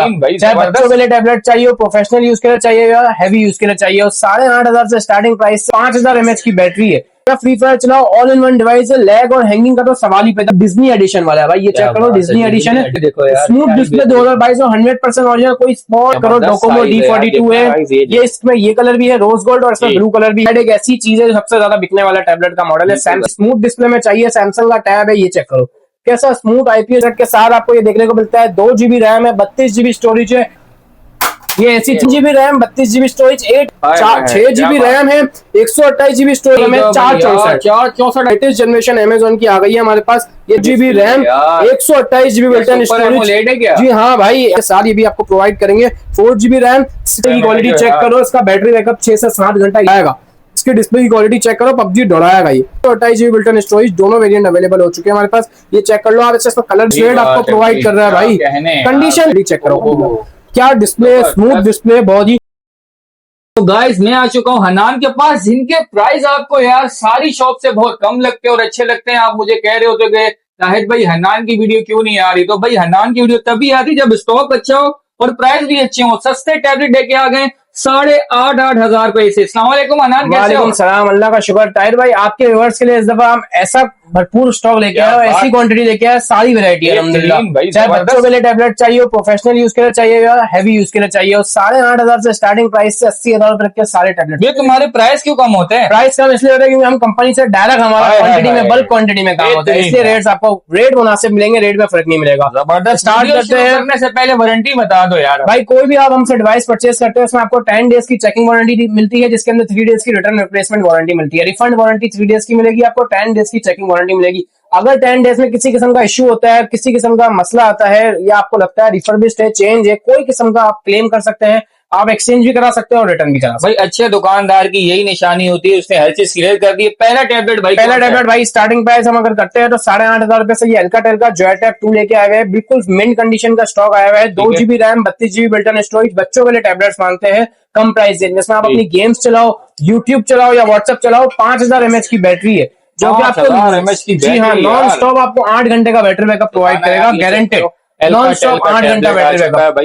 चाहे बच्चों के लिए टैबलेट चाहिए हो, प्रोफेशनल यूज के लिए चाहिए या हैवी यूज के लिए चाहिए हो, 8,500 से स्टार्टिंग प्राइस 5,000 mAh की बैटरी है। फ्री फायर चलाओ, ऑल इन वन डिवाइस है, लैग और हैंगिंग का तो सवाल ही पैदा। डिज्नी एडिशन वाला है भाई, ये चेक करो, डिज्नी एडिशन है, स्मूथ डिस्प्ले 2022 और 100% ओरिजिनल, कोई स्पॉट करो। डोकोमो D42 है ये, इसमें ये कलर भी है रोज गोल्ड और इसमें ब्लू कलर भी है। एक ऐसी चीज है जो सबसे ज्यादा बिकने वाला टैबलेट का मॉडल है। स्मूथ डिस्प्ले में चाहिए, सैमसंग का टैब है, ये चेक करो कैसा स्मूथ IPS के साथ आपको ये देखने को मिलता है। 2 GB रैम है, 32 GB स्टोरेज है, ये ऐसी 3 GB RAM, 32 GB storage, 6 GB RAM है, 128 GB स्टोरेज में, 464 लेटेस्ट जनरेशन अमेजोन की आ गई है हमारे पास। ये GB RAM, 128 GB built in storage. जी हाँ भाई, साथ ये भी आपको प्रोवाइड करेंगे। 4 GB रैम की क्वालिटी चेक करो, इसका बैटरी बैकअप 6 से 7 घंटा आएगा। इसकी डिस्प्ले की क्वालिटी चेक करो, PUBG दौड़ाएगा ये। 28 GB बिल्ट-इन स्टोरेज, दोनों वेरिएंट अवेलेबल हो चुके हैं हमारे पास, ये चेक कर लो आप। इसका कलर शेड आपको प्रोवाइड कर रहा है भाई, कंडीशन चेक करो क्या डिस्प्ले, स्मूथ डिस्प्ले बहुत ही। तो गाइस मैं आ चुका हूँ हनान के पास, जिनके प्राइस आपको यार सारी शॉप से बहुत कम लगते हैं और अच्छे लगते हैं। आप मुझे कह रहे होते कि शाहिद भाई हनान की वीडियो क्यों नहीं आ रही, तो भाई हनान की वीडियो तभी आती जब स्टॉक अच्छा हो और प्राइस भी अच्छे हो। सस्ते टैबलेट लेके आ गए 8,500 रुपए से। अस्सलाम वालेकुम हनान, कैसे हो? सलाम, अल्लाह का शुक्र। ताहिर भाई आपके व्यूअर्स के लिए इस दफा हम ऐसा भरपूर स्टॉक लेके आए, ऐसी क्वांटिटी लेके आए, सारी वैरायटी है अल्हम्दुलिल्लाह। चाहे बच्चों के लिए टैबलेट चाहिए हो, प्रोफेशनल यूज के लिए चाहिए या हैवी यूज के लिए चाहिए हो, 8,500 से स्टार्टिंग प्राइस से 80,000 रुपए के सारे टैबलेट। ये तुम्हारे प्राइस क्यों कम होते हैं? प्राइस कम इसलिए होता है क्योंकि हम कंपनी से डायरेक्ट हमारा क्वांटिटी में, बल्क क्वांटिटी में काम होता है, इसलिए रेट्स आपको रेट मुनासिब मिलेंगे, रेट में फर्क नहीं मिलेगा। जबरदस्त। स्टार्ट करते हैं। करने से पहले वारंटी बता दो यार भाई। कोई भी आप हमसे डिवाइस परचेज करते हो, उसमें आपको 10 डेज की चेकिंग वारंटी मिलती है, जिसके अंदर 3 डेज की रिटर्न रिप्लेसमेंट वारंटी मिलती है। रिफंड वारंटी 3 डेज की मिलेगी आपको, 10 डेज की चेकिंग वारंटी मिलेगी। अगर 10 डेज में किसी किस्म का इश्यू होता है, किसी किस्म का मसला आता है, या आपको लगता है रिफर्बिश्ड है, चेंज है, कोई किस्म का आप क्लेम कर सकते हैं, आप एक्सचेंज भी करा सकते हैं और रिटर्न भी करा सकते हैं। भाई अच्छे दुकानदार की यही निशानी होती है, उसने हर चीज क्लियर कर दी है। पहला टैबलेट भाई स्टार्टिंग प्राइस हम अगर करते हैं तो 8,500 रुपए से ये अल्काटेल का जोयटैप 2 लेके आए हुए हैं, बिल्कुल मिंट कंडीशन का स्टॉक आया हुआ है। 2 GB RAM, 32 GB built in storage, बच्चों के लिए टैबलेट्स मांगते हैं कम प्राइस रेंज, जिसमें आप अपनी गेम्स चलाओ, यूट्यूब चलाओ या व्हाट्सएप चलाओ। 5,000 mAh की बैटरी है, जो कि आपको जी हाँ नॉन स्टॉप आपको 8 घंटे का बैटरी बैकअप प्रोवाइड करेगा, गारंटेड नॉन स्टॉप 8 घंटा बैटरी बैकअप।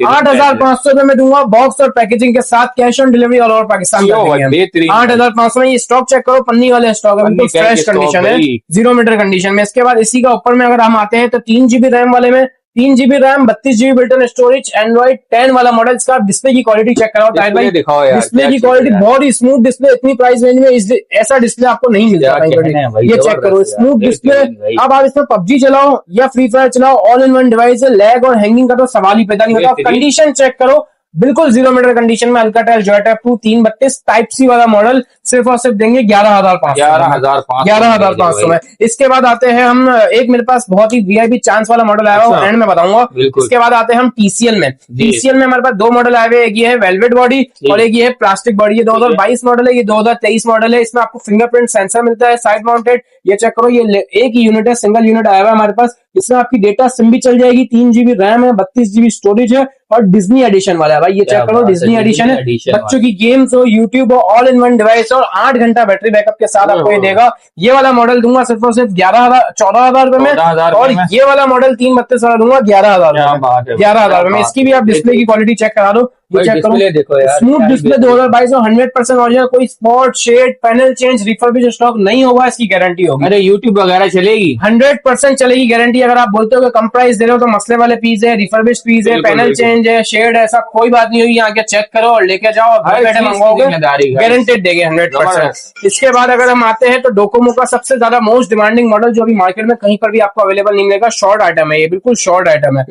8,500 रुपए में दूंगा, बॉक्स और पैकेजिंग के साथ, cash on delivery all over Pakistan करेंगे। 8,500 में ये स्टॉक चेक करो, पन्नी वाले स्टॉक है, बिल्कुल फ्रेश कंडीशन है, 0 मीटर कंडीशन में। इसके बाद इसी का ऊपर में अगर हम आते हैं तो 3 GB रैम वाले में, 3 GB RAM, 32 GB built in storage, Android 10 वाला मॉडल। इसका डिस्प्ले की क्वालिटी चेक कराओ ताहिर भाई, डिस्प्ले की क्वालिटी बहुत ही स्मूथ डिस्प्ले, इतनी प्राइस रेंज में ऐसा डिस्प्ले आपको नहीं मिलता। ये चेक करो, स्मूथ डिस्प्ले। अब आप इसमें PUBG चलाओ या फ्री फायर चलाओ, ऑल इन वन डिवाइस है, लैग और हैंगिंग का तो सवाल ही पैदा नहीं होता। कंडीशन चेक करो, बिल्कुल 0 मीटर कंडीशन में, अल्काटेल जोयटैप 2 332 टाइप सी वाला मॉडल, सिर्फ और सिर्फ देंगे 11,500 में। इसके बाद आते हैं हम, एक मेरे पास बहुत ही VIP चांस वाला मॉडल आया हुआ, एंड में बताऊंगा। इसके बाद आते हैं हम TCL में। TCL में हमारे पास 2 मॉडल आए हुए, एक ये है वेलवेट बॉडी और एक ये है प्लास्टिक बॉडी। ये 2022 मॉडल है, ये 2023 मॉडल है। इसमें आपको फिंगरप्रिंट सेंसर मिलता है साइड माउंटेड, ये चेक करो, ये एक ही यूनिट है, सिंगल यूनिट आया हुआ है हमारे पास। इसमें आपकी डेटा सिम भी चल जाएगी, 3 GB रैम है, 32 GB स्टोरेज है और डिज्नी एडिशन वाला है भाई, ये चेक करो, डिज्नी एडिशन है। बच्चों की गेम्स हो, यूट्यूब हो, ऑल इन वन डिवाइस और 8 घंटा बैटरी बैकअप के साथ आपको ये देगा। ये वाला मॉडल दूंगा सिर्फ और सिर्फ 14,000 रुपए में, और ये वाला मॉडल 332 वाला दूंगा 11,000 में। इसकी भी आप डिस्प्ले की क्वालिटी चेक करा दो, ये चेक करो, स्मूथ डिस्प्ले 2022 और 100% ओरिजिनल, कोई spot shade panel change refurbished stock नहीं होगा, इसकी गारंटी होगी। अरे यूट्यूब वगैरह चलेगी, 100% चलेगी गारंटी। अगर आप बोलते हो कि कम प्राइस दे रहे हो तो मसले वाले पीस है, रिफर्बिश्ड पीस है, पैनल चेंज है, शेड है, ऐसा कोई बात नहीं होगी। आके चेक करो और लेके जाओ, घर बैठे मंगवाओगे, गारंटेड देंगे 100%। इसके बाद अगर हम आते हैं तो डोकोमो का सबसे ज्यादा मोस्ट डिमांडिंग मॉडल, जो अभी मार्केट में कहीं पर भी आपको अवेलेबल नहीं मिलेगा, शॉर्ट आइटम है, ये बिल्कुल शॉर्ट आइटम है।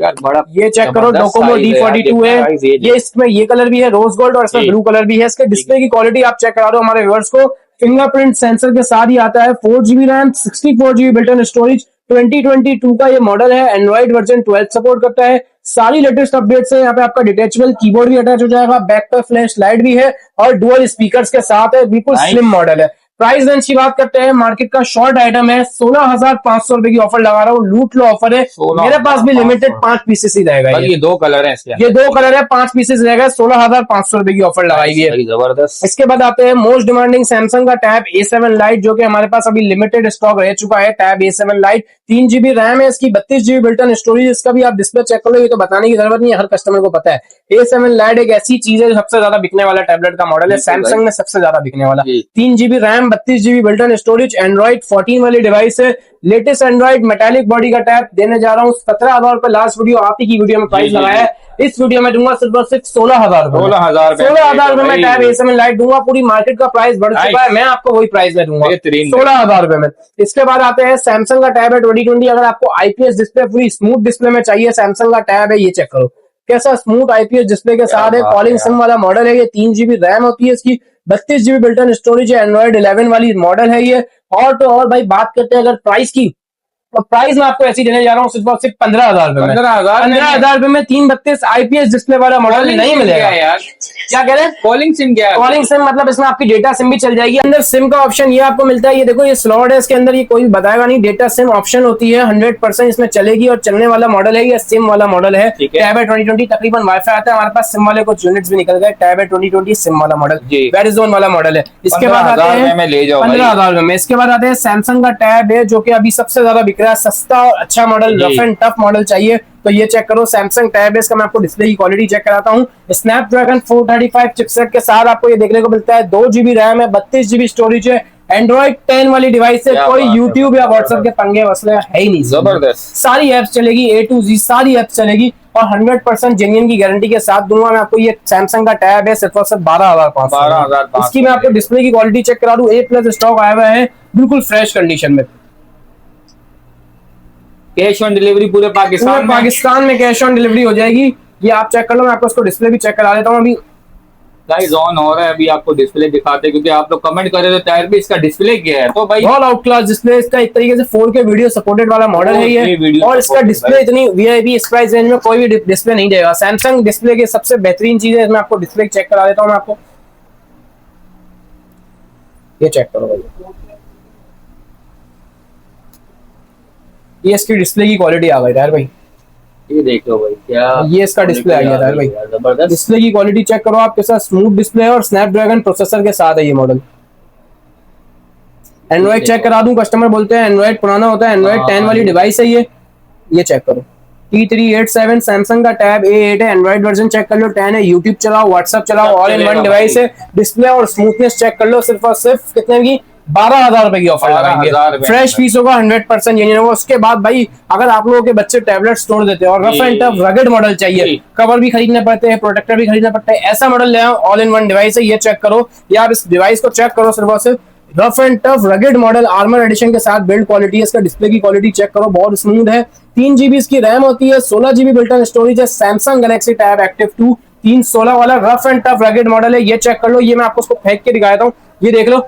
ये चेक करो, डोकोमो D42 है, ये इसमें ये कलर भी है रोज गोल्ड और इसमें ब्लू कलर भी है। इसके डिस्प्ले की क्वालिटी आप चेक करा दो हमारे व्यूअर्स को, फिंगरप्रिंट सेंसर के साथ ही आता है। 4 GB RAM, 64 GB built in storage, 2022 का ये मॉडल है, एंड्रॉइड वर्जन 12 सपोर्ट करता है। सारी लेटेस्ट अपडेट्स है, यहाँ पे आपका डिटेचेबल कीबोर्ड भी अटैच हो जाएगा, बैक पर फ्लैश लाइट भी है और डुअल स्पीकर्स के साथ है, बिल्कुल स्लिम मॉडल है। प्राइस रेंज की बात करते हैं, मार्केट का शॉर्ट आइटम है, 16,500 रुपए की ऑफर लगा रहा हूँ, लूट लो ऑफर है। मेरे पास भी लिमिटेड 5 पीसेस ही रहेगा। ये 2 कलर है इसके, ये 2 कलर है, 5 पीसेस रहेगा, 16,500 रुपए की ऑफर लगाई हुई है। जबरदस्त। इसके बाद आते हैं मोस्ट डिमांडिंग सैमसंग का टैब A7 लाइट, जो कि हमारे पास अभी लिमिटेड स्टॉक रह चुका है। Tab A7 light 3 GB RAM है, इसकी 32 GB बिल्टन स्टोरेज। इसका भी आप डिस्प्ले चेक कर लो, ये तो बताने की जरूरत नहीं है, हर कस्टमर को पता है। A7 लाइट एक ऐसी चीज है जो सबसे ज्यादा बिकने वाला टैबलेट का मॉडल है, सैमसंग में सबसे ज्यादा बिकने वाला। 3 GB RAM, 32 GB built-in storage, Android 14 वाली डिवाइस है, लेटेस्ट एंड्रॉइड मेटालिक बॉडी का टैब देने जा रहा हूँ 17,000 रुपए। लास्ट वीडियो आप ही की वीडियो में प्राइस लगाया है, इस वीडियो में दूंगा सिर्फ और सिर्फ 16,000 रुपए। 16,000 रुपए में टैब A7 लाइट दूंगा। पूरी मार्केट का प्राइस बढ़ चुका है, मैं आपको वही प्राइस में दूंगा 16,000 रुपए में। इसके बाद आते हैं सैमसंग का टैब है 2020। अगर आपको IPS डिस्प्ले पूरी स्मूथ डिस्प्ले में चाहिए, सैमसंग का टैब है, ये चेक करो कैसा स्मूथ IPS डिस्प्ले के साथ है। कॉलिंग सिम वाला मॉडल है ये, 3 GB रैम होती है इसकी, 32 GB बिल्टन स्टोरेज है, एंड्रॉइड 11 वाली मॉडल है ये। और तो और भाई बात करते हैं अगर प्राइस की, तो प्राइस में आपको ऐसी देने जा रहा हूँ सिर्फ और सिर्फ 15,000 रुपए में। 15,000 रुपए में 332 IPS डिस्प्ले वाला मॉडल नहीं मिलेगा यार। क्या कह रहे हैं? कॉलिंग सिम क्या है? कॉलिंग सिम मतलब इसमें आपकी डेटा सिम भी चल जाएगी। अंदर सिम का ऑप्शन ये आपको मिलता है, ये देखो ये स्लॉट है इसके अंदर, ये कोई बताएगा नहीं। डेटा सिम ऑप्शन होती है, 100% इसमें चलेगी और चलने वाला मॉडल है, ये सिम वाला मॉडल है। टैब है 2020, तकरीबन वाईफाई आता है हमारे पास, सिम वाले कुछ यूनिट्स भी निकल गए। टैब है 2020 सिम वाला मॉडल, वेरिजोन वाला मॉडल है। इसके बाद आते हैं 15,000 रुपए में। इसके बाद आते हैं सैमसंग का टैब है, जो कि अभी सबसे ज्यादा बिक रहा है, सस्ता और अच्छा model, rough and tough model चाहिए तो ये चेक करो, सैमसंग टैब है। इसका मैं आपको डिस्प्ले की क्वालिटी चेक कराता हूँ। स्नैपड्रैगन 435 चिपसेट के साथ आपको ये देखने को मिलता है, 2 GB रैम है, 32 GB स्टोरेज है, एंड्रॉइड 10 वाली डिवाइस है। कोई यूट्यूब या व्हाट्सएप के पंगे मसले है ही नहीं, जबरदस्त सारी एप्स चलेगी, A to Z सारी एप्स चलेगी और 100% जेन्युइन की गारंटी के साथ दूंगा मैं आपको। ये सैमसंग का टैब है सिर्फ और सिर्फ 12,500। इसकी मैं आपको डिस्प्ले की क्वालिटी चेक करा दूं, A+ स्टॉक आया हुआ है, बिल्कुल फ्रेश कंडीशन में। कैश ऑन डिलीवरी पूरे पाकिस्तान में कैश ऑन डिलीवरी हो जाएगी। ये आप चेक कर लो, मैं आपको इसको डिस्प्ले भी चेक करा देता हूँ। अभी गाइस ऑन हो रहा है, अभी आपको डिस्प्ले दिखाते हैं क्योंकि आप लोग कमेंट कर रहे थे टायर भी इसका डिस्प्ले क्या है, तो भाई ऑल आउट क्लास डिस्प्ले इसका, एक तरीके से 4K वीडियो सपोर्टेड वाला मॉडल है ये। और इसका डिस्प्ले इतनी VIP इस प्राइस रेंज में कोई भी डिस्प्ले नहीं देगा। सैमसंग डिस्प्ले की सबसे बेहतरीन चीज है, इसमें आपको डिस्प्ले चेक करा देता हूँ मैं आपको। ये चेक करो भाई, ये इसकी डिस्प्ले की क्वालिटी आ गई यार भाई, ये देख लो भाई क्या ये इसका डिस्प्ले आ गया था भाई। जबरदस्त डिस्प्ले की क्वालिटी चेक करो आप, कैसा स्मूथ डिस्प्ले है और स्नैपड्रैगन प्रोसेसर के साथ है ये मॉडल। एंड्रॉइड चेक करा दूं, कस्टमर बोलते हैं एंड्रॉइड पुराना होता है, एंड्रॉइड 10 वाली डिवाइस है ये चेक करो। T387 सैमसंग का टैब A8 है, एंड्रॉइड वर्जन चेक कर लो, 10 है, यूट्यूब चलाओ, व्हाट्सएप चलाओ, ऑल इन वन डिवाइस है। डिस्प्ले और स्मूथनेस चेक कर लो, सिर्फ और सिर्फ कितने की 12,000 रुपए की ऑफर लगाएंगे। फ्रेश पीस होगा, 100% जेन्युइन होगा। उसके बाद भाई अगर आप लोगों के बच्चे टैबलेट तोड़ देते हैं और रफ एंड टफ रगड़ मॉडल चाहिए, कवर भी खरीदने पड़ते हैं, प्रोटेक्टर भी खरीदना पड़ता है, ऐसा मॉडल ले आओ, ऑल इन वन डिवाइस है, ये चेक करो। या आप इस डिवाइस को चेक करो, सिर्फ और सिर्फ रफ एंड टफ रगड़ मॉडल, आर्मर एडिशन के साथ बिल्ड क्वालिटी है। इसका डिस्प्ले की क्वालिटी चेक करो, बहुत स्मूथ है। 3 GB इसकी रैम होती है, 16 GB बिल्टन स्टोरेज है। सैमसंग गैलेक्सी टैब एक्टिव 2 316 वाला रफ एंड टफ रगड़ मॉडल है, ये चेक कर लो। ये मैं आपको उसको फेंक के दिखाता हूँ, ये देख लो,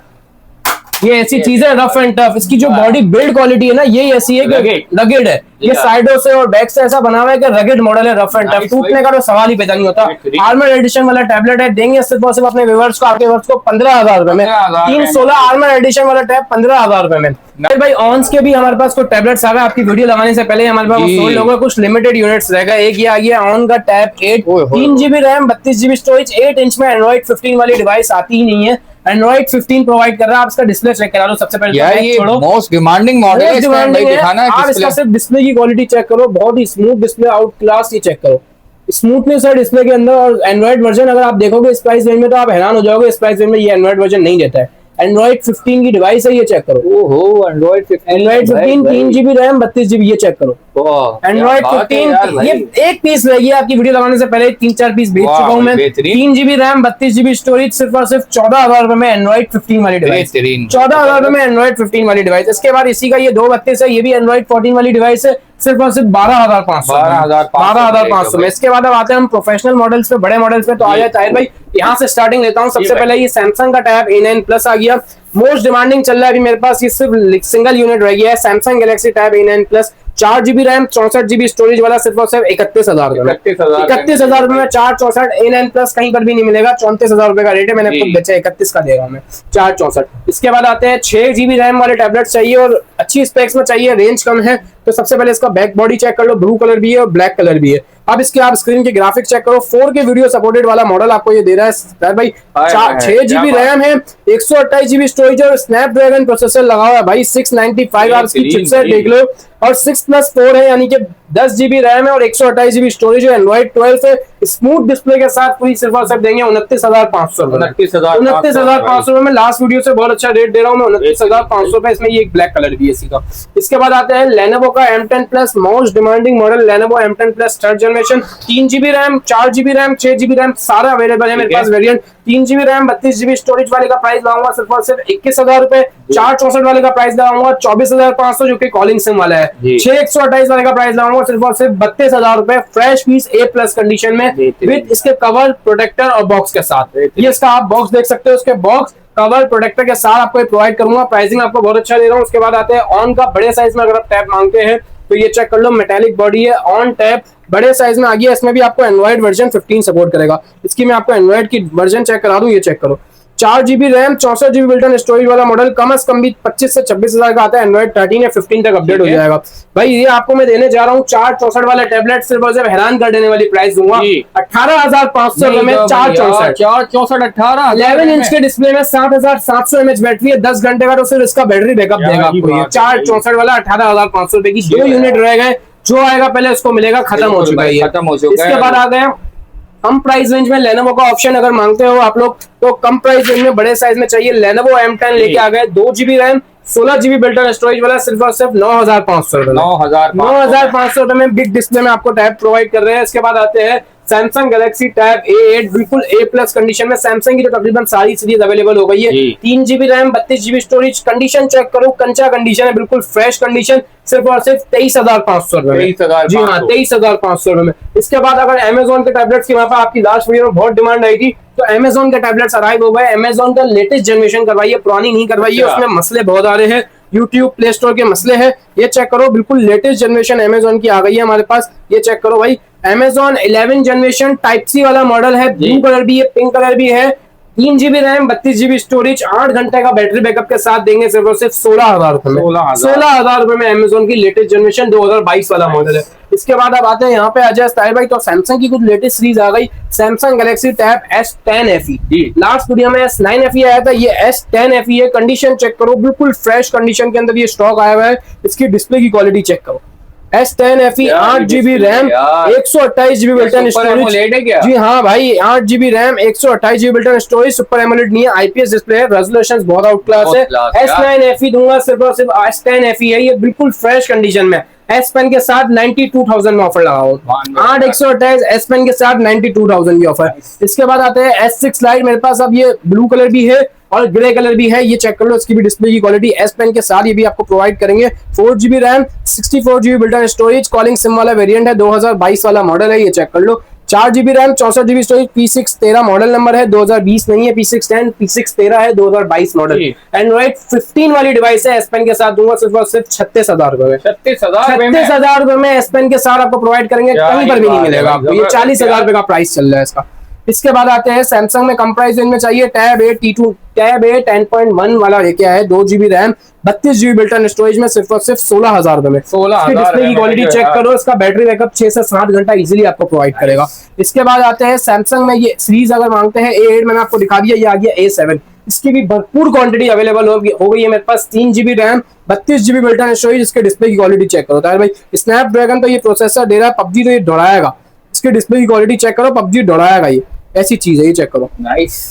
ये ऐसी चीज है रफ एंड टफ। इसकी जो बॉडी बिल्ड क्वालिटी है ना, ये ऐसी है कि रगड़ है, ये साइडों से और बैक से ऐसा बना हुआ है कि रगड़ मॉडल है, रफ एंड टफ, टूटने का तो सवाल ही पैदा नहीं होता। आर्मर एडिशन वाला टैबलेट है, देंगे सिर्फ और सिर्फ अपने व्यूअर्स को, आपके व्यूअर्स को 15,000 रुपए में। 316 आर्मर एडिशन वाला टैब 15,000 रुपए में। भाई ऑन्स के भी हमारे पास कुछ टैबलेट्स आ गए, आपकी वीडियो लगाने से पहले हमारे पास सोल्ड हो गए, कुछ लिमिटेड यूनिट्स रह गए। एक ये आ गया ऑन का tab 8, 3 GB RAM, 32 GB storage, 8 inch में, एंड्रॉइड 15 वाली डिवाइस आती ही नहीं है, एंड्रॉइड 15 प्रोवाइड कर रहा है। आप इसका डिस्प्ले चेक करा लो सबसे पहले, यार ये मोस्ट डिमांडिंग मॉडल है, इसमें भाई दिखाना है। आप इसका सिर्फ डिस्प्ले की क्वालिटी चेक करो, बहुत ही स्मूथ डिस्प्ले, आउट क्लास। ये चेक करो, स्मूथनेस है डिस्प्ले के अंदर। और एंड्रॉइड वर्जन अगर आप देखोगे इस प्राइस रेंज में तो आप हैरान हो जाओगे, इस प्राइस रेंज में ये एंड्रॉइड वर्जन नहीं देता है। एंड्रॉइड 15 की डिवाइस है, ये चेक करो। ओहो, एंड्रॉइड 15 3 GB रैम, 32 GB, ये चेक करो। एंड्रॉइड 15 ये एक पीस रहेगी, आपकी वीडियो लगाने से पहले 3-4 पीस भेज चुका हूं मैं। 3 GB रैम, 32 GB स्टोरेज, सिर्फ और सिर्फ 14,000 रुपए में एंड्रॉइड 15 वाली डिवाइस। 14,000 रुपए में एंड्रॉइड 15 वाली डिवाइस। इसके बाद इसी का ये 232 है, ये भी एंड्रॉइड 14 वाली डिवाइस है, सिर्फ और सिर्फ 12,500 में। इसके बाद अब आते हैं हम प्रोफेशनल मॉडल्स पे, बड़े मॉडल्स पे। तो आ जाए ताहिर भाई, यहाँ से स्टार्टिंग लेता हूँ। सबसे पहले ये सैमसंग का टैब A9 प्लस आ गया, मोस्ट डिमांडिंग चल रहा है अभी मेरे पास, ये सिर्फ सिंगल यूनिट रह गया है। Samsung Galaxy tab A9 plus, 4 GB RAM, 64 GB storage वाला, सिर्फ और सिर्फ 31,000 रुपए में। 31,000 रुपए में 464 A9 प्लस कहीं पर भी नहीं मिलेगा। 34,000 रुपए का रेट है, मैंने खुद बेचा, 31 का दे रहा हूं मैं, 464। इसके बाद आते हैं 6 GB रैम वाले टैबलेट चाहिए और अच्छी स्पेक्स में चाहिए, रेंज कम है, तो सबसे पहले इसका बैक बॉडी चेक कर लो, ब्लू कलर भी है और ब्लैक कलर भी है। अब इसके आप स्क्रीन के ग्राफिक चेक करो, 4K वीडियो सपोर्टेड वाला मॉडल आपको ये दे रहा है भाई। 6 GB रैम है, 128 GB स्टोरेज और स्नैपड्रैगन प्रोसेसर लगा हुआ है भाई, 695 आप इसकी चिपसेट देख लो, और 6+4 है, यानी कि 10 GB रैम है और 128 GB स्टोरेज है, एंड्रॉइड 12 है, स्मूथ डिस्प्ले के साथ पूरी सिर्फ और सिर्फ देंगे 29,500 रुपए में। लास्ट वीडियो से बहुत अच्छा रेट दे रहा हूँ मैं, 29,500 रुपए। इसमें ये एक ब्लैक कलर भी है इसी का। इसके बाद आते हैं लेनोवो का M10 plus most demanding model, Lenovo M10 plus 3rd generation, 3 GB RAM, 4 GB RAM, 6 GB RAM, सारा अवेलेबल है मेरे पास variant. 3 GB RAM 32 GB storage वाले का प्राइस लगाऊंगा सिर्फ और सिर्फ 21,000 रुपए, 464 वाले का प्राइस लगाऊंगा 24,500 जो कि कॉलिंग सिम वाला है, 6 128 वाले का प्राइस लगाऊंगा सिर्फ और सिर्फ 32,000 रुपए, फ्रेश पीस A+ कंडीशन में विद इसके कवर प्रोटेक्टर और बॉक्स के साथ। ये इसका आप बॉक्स देख सकते हो, उसके बॉक्स कवर प्रोटेक्टर के साथ आपको प्रोवाइड करूंगा, प्राइसिंग आपको बहुत अच्छा दे रहा हूँ। उसके बाद आते हैं ऑन का, बड़े साइज में अगर आप टैब मांगते हैं तो ये चेक कर लो, मेटालिक बॉडी है, ऑन टैब बड़े साइज में आ गया। इसमें भी आपको एंड्रॉइड वर्जन 15 सपोर्ट करेगा। इसकी मैं आपको एंड्रॉइड की वर्जन चेक करा दूं, ये चेक करो, 4 GB RAM, 64 GB built in storage वाला मॉडल, कम से कम भी 25 से 26,000 का आता है, एंड्रॉइड 13 या 15 तक अपडेट हो जाएगा भाई। ये आपको मैं देने जा रहा हूँ 464 वाला टैबलेट, सिर्फ और सिर्फ हैरान कर देने वाली प्राइस दूंगा, 18,500 में 464 11 इंच के डिस्प्ले में 7,700 mAh बैटरी है, 10 घंटे का तो सिर्फ इसका बैटरी बैकअप देगा आपको। ये 464 वाला 18,500 रुपए की 2 यूनिट रह गए, जो आएगा पहले उसको मिलेगा, खत्म हो चुका है। इसके बाद आ गए कम प्राइस रेंज में लेनोवो का ऑप्शन, अगर मांगते हो आप लोग तो कम प्राइस रेंज में बड़े साइज में चाहिए, लेनोवो M10 लेके आ गए, 2 GB RAM, 16 GB built in storage वाला, सिर्फ और सिर्फ 9,500 रुपए, 9,500 रुपए में बिग डिस्प्ले में आपको टैब प्रोवाइड कर रहे हैं। इसके बाद आते हैं सैमसंग गैलेक्सी टैब A8, बिल्कुल A+ कंडीशन में, सैमसंग की तो तकरीबन सारी सीरीज अवेलेबल हो गई है। 3 GB RAM, 32 GB storage, condition check करो, कंचा कंडीशन है, बिल्कुल फ्रेश कंडीशन, सिर्फ और सिर्फ 23,500 रुपए, जी हाँ 23,500 रुपए में। इसके बाद अगर Amazon के टैबलेट्स की, वहां पर आपकी लास्ट वीडियो में बहुत डिमांड आई थी, तो Amazon के टैबलेट्स अराइव हो गए। Amazon का लेटेस्ट जनरेशन करवाइए, पुरानी नहीं करवाइए, उसमें मसले बहुत आ रहे हैं, यूट्यूब प्ले स्टोर के मसले हैं। ये चेक करो, बिल्कुल लेटेस्ट जनरेशन Amazon की आ गई है हमारे पास, ये चेक करो भाई, Amazon 11 जनरेशन टाइप सी वाला मॉडल है, ब्लू कलर भी है, पिंक कलर भी है, 3 GB रैम, 32 GB स्टोरेज, 8 घंटे का बैटरी बैकअप के साथ देंगे सिर्फ और सिर्फ 16,000 रुपए में, 16,000 रुपए में Amazon की लेटेस्ट जनरेशन 2022 वाला मॉडल है। इसके बाद अब आते हैं यहाँ पे अजय स्टाइल भाई, तो सैमसंग की कुछ लेटेस्ट सीरीज आ गई, Samsung Galaxy tab S10 FE, last video में S9 FE आया था, ये S10 FE है। कंडीशन चेक करो, बिल्कुल फ्रेश कंडीशन के अंदर ये स्टॉक आया हुआ है। इसकी डिस्प्ले की क्वालिटी चेक करो, S10 FE 8 GB RAM, 128 GB built in storage, जी हाँ भाई 8 GB RAM, 128 GB built in storage, super AMOLED नहीं है, IPS डिस्प्ले है, रेजोल्यूशन बहुत आउट क्लास है। S9 FE दूंगा सिर्फ और सिर्फ, S10 FE है, ये बिल्कुल फ्रेश कंडीशन में, S Pen के साथ 92,000 में ऑफर लगाओ, 8 128 S Pen के साथ 92,000 की ऑफर। इसके बाद आते हैं S6 Lite, मेरे पास अब ये ब्लू कलर भी है और ग्रे कलर भी है, ये चेक कर लो, इसकी भी डिस्प्ले की क्वालिटी S Pen के साथ ये भी आपको प्रोवाइड करेंगे। 4 GB RAM, 64 GB built in storage, calling SIM वाला वेरिएंट है, 2022 वाला मॉडल है, ये चेक कर लो। 4 GB RAM, 64 GB storage, P613 model number है, 2020 नहीं है, P610 P613 है, 2022 मॉडल। एंड्रॉइड 15 वाली डिवाइस है, S Pen के साथ दूंगा सिर्फ और सिर्फ 36,000 रुपए में, 36,000 रुपए में S Pen के साथ आपको प्रोवाइड करेंगे, कहीं पर भी नहीं मिलेगा आपको, ये 40,000 रुपए का प्राइस चल रहा है इसका। इसके बाद आते हैं सैमसंग में कम प्राइस रेंज में चाहिए, tab A T2, tab A 10.1 वाला लेके आया है, 2 GB RAM, 32 GB built in storage में, सिर्फ और सिर्फ 16,000 रुपए में। डिस्प्ले की क्वालिटी चेक करो, इसका बैटरी बैकअप 6 से 7 घंटा इजीली आपको प्रोवाइड करेगा। इसके बाद आते हैं सैमसंग में, ये सीरीज अगर मांगते हैं A8 मैंने आपको दिखा दिया, ये आ गया A7, इसकी भी भरपूर क्वांटिटी अवेलेबल हो गई है मेरे पास। 3 GB RAM, 32 GB built in storage, इसके डिस्प्ले की क्वालिटी चेक करो भाई, स्नैपड्रैगन तो ये प्रोसेसर दे रहा है, PUBG तो ये दौड़ाएगा, इसके डिस्प्ले की क्वालिटी चेक करो, PUBG दौड़ाएगा, ये ऐसी चीज है, ये चेक करो।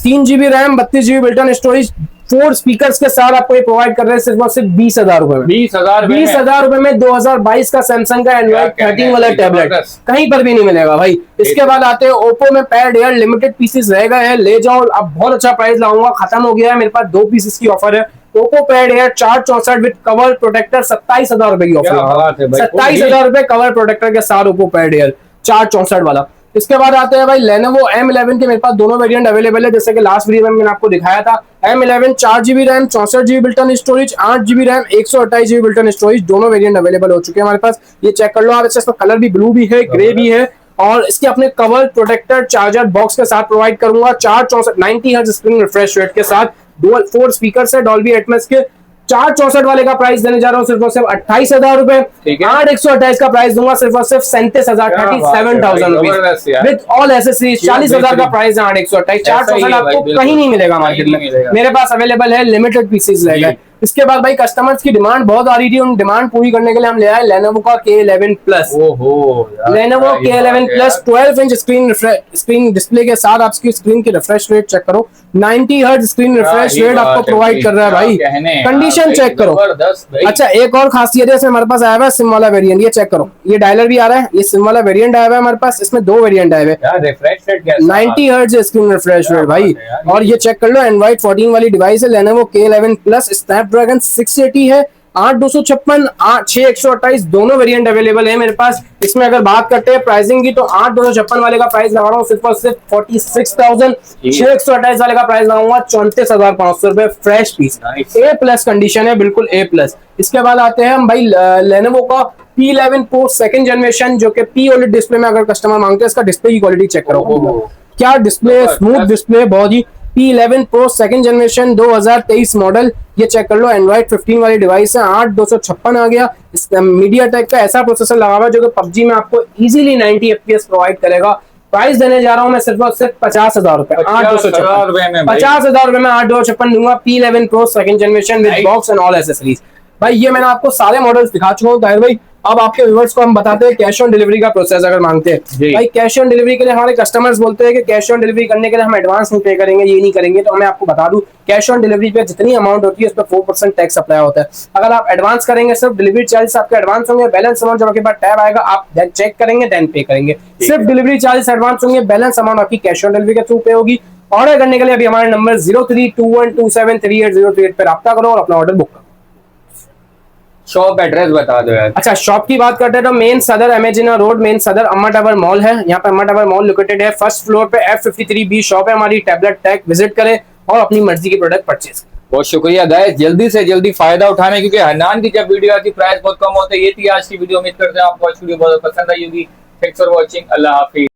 3 GB RAM, 32 GB built in storage, 4 speakers के साथ आपको ये प्रोवाइड कर रहे हैं सिर्फ और सिर्फ 20,000 रुपए में, 20,000 रुपए में 2022 का सैमसंग का एंड्रॉइड 13 वाला टैबलेट, कहीं पर भी नहीं मिलेगा भाई। इसके बाद आते हैं ओप्पो में पैड एयर, लिमिटेड पीसेस रह गए हैं, ले जाओ, अब बहुत अच्छा प्राइस लाऊंगा, खत्म हो गया है, मेरे पास 2 पीसेस की ऑफर है। Oppo pad air 464 with cover protector, 27,000 रुपए की ऑफर, 27,000 रुपए कवर प्रोटेक्टर के साथ ओप्पो पैड एयर 464 वाला। इसके बाद आते हैं भाई लेनोवो M11 के, मेरे पास दोनों वेरिएंट अवेलेबल है, जैसे कि लास्ट वीडियो में मैंने आपको दिखाया था। M11 4 GB RAM, 64 GB built in storage, 8 GB RAM, 128 GB built in storage, दोनों वेरिएंट अवेलेबल हो चुके हैं हमारे पास, ये चेक कर लो आप। इसका कलर भी ब्लू भी है, ग्रे भी है, और इसके अपने कवर प्रोटेक्टर चार्जर बॉक्स के साथ प्रोवाइड करूंगा, 464 90 हर्ट्ज स्क्रीन रिफ्रेश रेट के साथ, डुअल 4 स्पीकर है डॉल्बी एटमॉस के। 464 वाले का प्राइस देने जा रहा हूँ सिर्फ और सिर्फ 28,000 रुपए। ठीक है। 8,128 का प्राइस दूंगा सिर्फ और सिर्फ 37,000 37,000 रुपीज विद ऑल एसेसरीज। 40,000 का प्राइस है 8,128। 464 आपको कहीं नहीं मिलेगा मार्केट में, मेरे पास अवेलेबल है, लिमिटेड पीसेज रहेगा। इसके बाद भाई कस्टमर्स की डिमांड बहुत आ रही थी, उन डिमांड पूरी करने के लिए हम ले आए लेनोवो का K11 plus. Lenovo K11 plus 12 inch screen display के साथ आप इसकी स्क्रीन की रिफ्रेश रेट चेक करो, 90 हर्ट्ज स्क्रीन रिफ्रेश रेट आपको प्रोवाइड कर रहा है भाई। कंडीशन चेक करो। अच्छा एक और खासियत है इसमें हमारे पास आया हुआ है सिम वाला वेरिएंट, ये चेक करो, ये डायलर भी आ रहा है, ये सिम वाला वेरिएंट आया हुआ है हमारे पास। इसमें 2 वेरिएंट आए हुए, 90 हर्ट्ज स्क्रीन रिफ्रेश रेट भाई। और ये चेक कर लो, एंड्रॉइड 14 वाली डिवाइस है लेनोवो K11 प्लस, स्नैपड्रैगन 680 है, 8,256, 6,128 दोनों वेरिएंट अवेलेबल है मेरे पास। इसमें अगर बात करते हैं प्राइसिंग की तो 8,256 वाले का प्राइस लगा रहा हूँ सिर्फ और सिर्फ 46,000। 6,128 वाले का प्राइस लगाऊंगा 34,500 रुपए fresh piece. A plus condition है, बिल्कुल A प्लस। इसके बाद आते हैं हम भाई लेनोवो का P11 Pro सेकंड जनरेशन, जो कि P OLED डिस्प्ले में अगर कस्टमर मांगते हैं, इसका डिस्प्ले की क्वालिटी चेक करो, क्या डिस्प्ले, स्मूथ डिस्प्ले बहुत ही। P11 Pro second generation 2023 model, ये चेक कर लो, एंड्रॉइड 15 वाली डिवाइस है, 8,256 आ गया। मीडियाटेक का ऐसा प्रोसेसर लगा हुआ है जो कि PUBG में आपको इजीली 90 FPS प्रोवाइड करेगा। प्राइस देने जा रहा हूं मैं सिर्फ और सिर्फ 50,000 रुपए, 8,256 50,000 रुपए में 8,256 दूंगा। P11 Pro second generation with box and all accessories. भाई ये मैंने आपको सारे मॉडल्स दिखा चुका हूँ ताहिर भाई। अब आपके व्यूअर्स को हम बताते हैं कैश ऑन डिलीवरी का प्रोसेस अगर मांगते हैं। भाई कैश ऑन डिलीवरी के लिए हमारे कस्टमर्स बोलते हैं कि कैश ऑन डिलीवरी करने के लिए हम एडवांस नहीं पे करेंगे, ये नहीं करेंगे, तो मैं आपको बता दूं कैश ऑन डिलीवरी पे जितनी अमाउंट होती है उस पर 4% टैक्स अप्लाई होता है। अगर आप एडवांस करेंगे सिर्फ डिलीवरी चार्जेस आपके एडवांस होंगे, बैलेंस अमाउंट जब आपके पास टैब आएगा आप देन चेक करेंगे देन पे करेंगे। सिर्फ डिलीवरी चार्जेस एडवांस होंगे, बैलेंस अमाउंट आपकी कैश ऑन डिलीवरी के थ्रू पे होगी। ऑर्डर करने के लिए अभी हमारे नंबर 0321273808 पे रब्ता करो और अपना ऑर्डर बुक करो। शॉप एड्रेस बता दो यार। अच्छा शॉप की बात करते हैं तो मेन सदर अमेजिना रोड, मेन सदर अम्मा टावर मॉल है, यहाँ पे अम्मा टावर मॉल लोकेटेड है। फर्स्ट फ्लोर पे F53B शॉप है हमारी, टैबलेट टेक विजिट करें और अपनी मर्जी के प्रोडक्ट परचेज करें। बहुत शुक्रिया गाइस, जल्दी से जल्दी फायदा उठाने, क्योंकि हन्नान की जब वीडियो आती प्राइस बहुत कम होता है। ये थी आज की वीडियो, उम्मीद करते हैं आपको आज वीडियो बहुत पसंद आई होगी। Thanks for watching, Allah Hafiz.